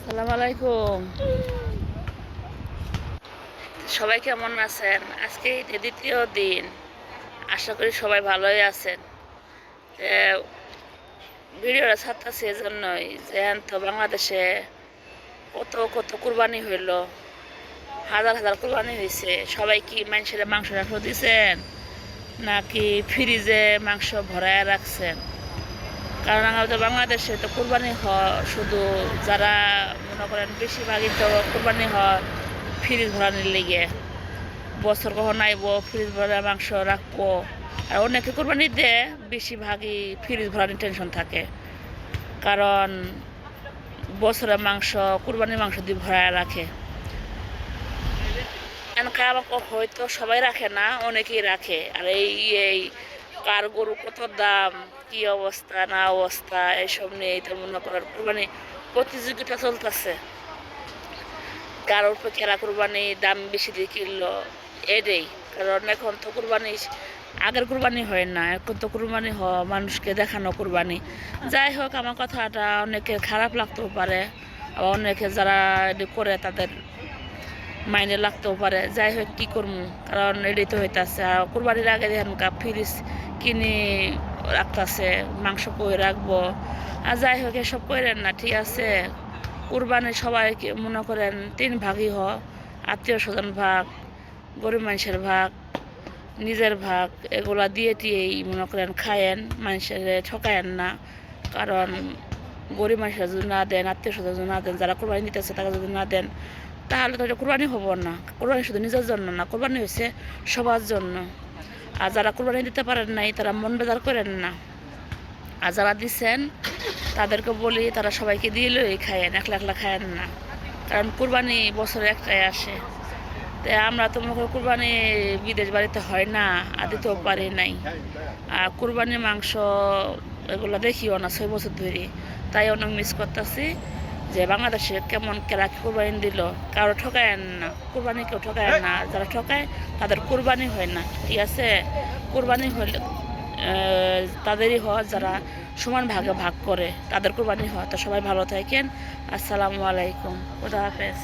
সালাম আলাইকুম। সবাই কেমন আছেন? আজকে ঈদের দ্বিতীয় দিন, আশা করি সবাই ভালোই আছেন। ভিডিওটা ছাড়তেছি এজন্যই যে তো বাংলাদেশে কত কত কুরবানি হইল, হাজার হাজার কুরবানি হয়েছে। সবাই কি মানুষের মাংস টাংস দিছেন নাকি ফ্রিজে মাংস ভরায় রাখছেন? কারণ আমাদের বাংলাদেশে তো কুরবানি হয় শুধু যারা মনে করেন বেশিরভাগই তো কুরবানি হয় ফ্রিজ ভরানির লেগে। বছর কখন আইব ফ্রিজ ভরা মাংস রাখবো। আর অনেকে কুরবানিতে বেশিরভাগই ফ্রিজ ভরানির টেনশন থাকে, কারণ বছরের মাংস কুরবানির মাংস দিয়ে ভরায় রাখে। আমাকে হয়তো সবাই রাখে না, অনেকেই রাখে। আর এই এই কার গরু কত দাম, কি অবস্থা না অবস্থা, এইসব নিয়ে তো মনে করেন কুরবানি প্রতিযোগিতা চলতেছে। কারোর উপর খেলা কুরবানি দাম বেশি দিয়ে কিনলো এটাই। কারণ এখন তো কুরবানি আগের কুরবানি হয় না, এখন তো কুরবানি হয় মানুষকে দেখানো কুরবানি। যাই হোক, আমার কথাটা অনেকে খারাপ লাগতেও পারে, আবার অনেকে যারা এটি করে তাদের মাইনে লাগতেও পারে। যাই হোক, কী করবো, কারণ এটাই তো হইতেছে। আর কুরবানির আগে দেখেন ফ্রিজ কিনে রাখতেছে, মাংস কই রাখবো। আর যাই হোক, এসব করেন না, ঠিক আছে? কুরবানি সবাইকে মনে করেন তিন ভাগই হয়, আত্মীয় স্বজন ভাগ, গরিব মানুষের ভাগ, নিজের ভাগ, এগুলা দিয়ে টিয়েই মনে করেন খায়েন, মানুষের ঠকায়েন না। কারণ গরিব মানুষরা যদি না দেন, আত্মীয় স্বজন যদি না দেন, যারা কোরবানি দিতেছে তারা যদি না দেন, তাহলে তো এটা কোরবানি হবো না। কোরবানি শুধু নিজের জন্য না, কোরবানি হয়েছে সবার জন্য। আর যারা কোরবানি দিতে পারেন নাই তারা মন বেজার করেন না। আর যারা দিচ্ছেন তাদেরকে বলি তারা সবাইকে দিলেই খায়েন, একলা একলা খায়েন না। কারণ কুরবানি বছরে একটাই আসে। তো আমরা তো মনে করি কুরবানি বিদেশ বাড়িতে হয় না, আর দিতেও পারি নাই। আর কুরবানির মাংস এগুলো দেখিও না 6 বছর ধরে, তাই অনেক মিস করতেছি যে বাংলাদেশে কেমন কেরা কুরবানি দিল। কারো ঠকায়েন না, কুরবানি কেউ ঠকায় না। যারা ঠকায় তাদের কুরবানি হয় না, ঠিক আছে? কুরবানি হলে তাদেরই হয় যারা সমান ভাগে ভাগ করে, তাদের কুরবানি হয়। তো সবাই ভালো থাকেন। আসসালামু আলাইকুম, খুদা হাফেজ।